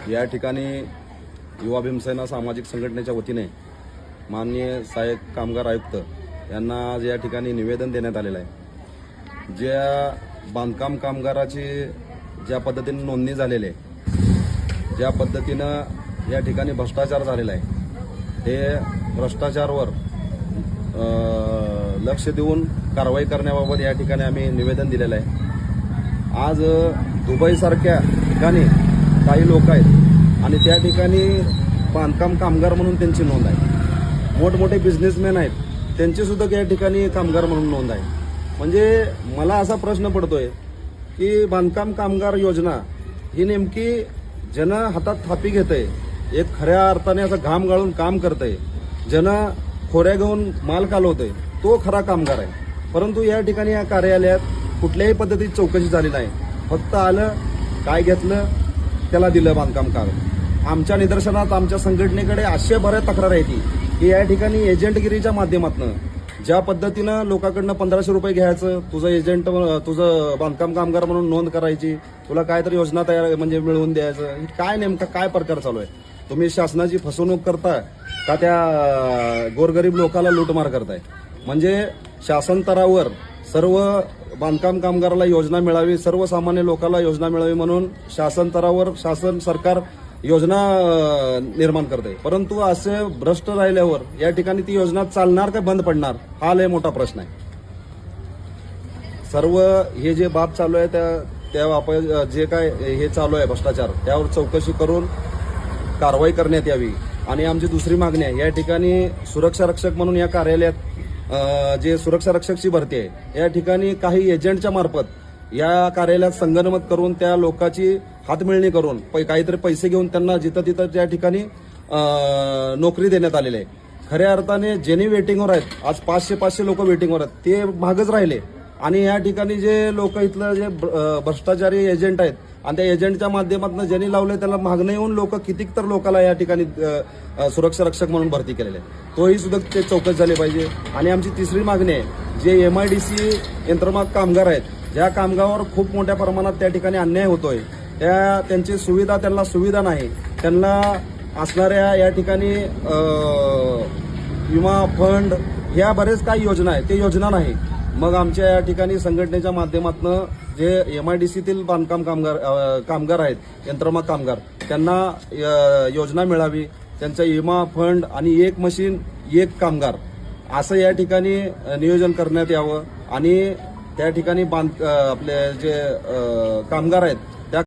या ठिकाणी युवा भीमसेना सामाजिक संघटनेच्या वतीने माननीय सहाय्यक कामगार आयुक्त यांना आज या ठिकाणी निवेदन देण्यात आलेलं आहे। ज्या बांधकाम कामगाराची ज्या पद्धतीने नोंदणी झालेली आहे, ज्या पद्धतीनं या ठिकाणी भ्रष्टाचार झालेला आहे, ते भ्रष्टाचारावर लक्ष देऊन कारवाई करण्याबाबत या ठिकाणी आम्ही निवेदन दिलेलं आहे। आज दुबईसारख्या ठिकाणी काही लोक आहेत आणि त्या ठिकाणी बांधकाम कामगार म्हणून त्यांची नोंद आहे। मोठमोठे बिझनेसमॅन आहेत, त्यांची सुद्धा या ठिकाणी कामगार म्हणून नोंद आहे। म्हणजे मला असा प्रश्न पडतोय की बांधकाम कामगार योजना ही नेमकी ज्यानं हातात थापी घेतंय, एक खऱ्या अर्थाने असं घाम गाळून काम करतंय, ज्यानं खोऱ्या घेऊन माल कालवतोय, तो खरा कामगार आहे। परंतु या ठिकाणी या कार्यालयात कुठल्याही पद्धतीची चौकशी झाली नाही। फक्त आलं, काय घेतलं, त्याला दिलं बांधकाम काम। आमच्या निदर्शनात आमच्या संघटनेकडे अशा बऱ्याच तक्रार आहेत की या ठिकाणी एजंटगिरीच्या माध्यमातून ज्या पद्धतीनं लोकांकडनं 1500 रुपये घ्यायचं, तुझं एजंट, तुझं बांधकाम कामगार म्हणून नोंद करायची, तुला काहीतरी योजना तयार म्हणजे मिळवून द्यायचं, काय नेमका काय प्रकार चालू आहे? तुम्ही शासनाची फसवणूक करताय का त्या गोरगरीब लोकांना लूटमार करताय? म्हणजे शासन स्तरावर सर्व बांधकाम कामगाराला योजना मिळावी, सर्वसामान्य लोकांना योजना मिळावी म्हणून शासन स्तरावर शासन सरकार योजना निर्माण करते, परंतु असे भ्रष्ट राहिल्यावर या ठिकाणी ती योजना चालणार का बंद पडणार, हा लय मोठा प्रश्न आहे। सर्व हे जे बाब चालू आहे त्या जे काय हे चालू आहे भ्रष्टाचार, त्यावर चौकशी करून कारवाई करण्यात यावी। आणि आमची दुसरी मागणी आहे, या ठिकाणी सुरक्षा रक्षक म्हणून या कार्यालयात जे सुरक्षा रक्षकची भरती आहे, या ठिकाणी काही एजंटच्या मार्फत या कार्यालयात संगनमत करून त्या लोकांची हातमिळणी करून काहीतरी पैसे घेऊन त्यांना जिथं तिथं त्या ठिकाणी नोकरी देण्यात आलेली आहे। खऱ्या अर्थाने ज्यांनी वेटिंगवर आहेत, आज 500 लोक वेटिंगवर आहेत, ते मागच राहिले। आणि या ठिकाणी जे लोक इथलं जे भ्रष्टाचारी एजंट आहेत आणि त्या एजंटच्या माध्यमातून ज्यांनी लावले त्याला मागणं येऊन लोक कितीक तर लोकांना या ठिकाणी सुरक्षा रक्षक म्हणून भरती केलेले आहे, तोही सुद्धा ते चौकशी झाली पाहिजे। आणि आमची तिसरी मागणी आहे, जे MIDC यंत्रमाग कामगार आहेत, ज्या कामगारावर खूप मोठ्या प्रमाणात त्या ठिकाणी अन्याय होतोय, त्यांची सुविधा, त्यांना सुविधा नाही, त्यांना असणाऱ्या या ठिकाणी विमा फंड ह्या बरेच काही योजना आहेत, ते योजना नाही। मग आमच्या या ठिकाणी संघटनेच्या माध्यमातून जे MIDCतील बांधकाम कामगार आहेत, यंत्रमाग कामगार, त्यांना योजना मिळावी, त्यांचा विमा फंड आणि एक मशीन एक कामगार असं या ठिकाणी नियोजन करण्यात यावं। आणि त्या ठिकाणी आपले जे कामगार आहेत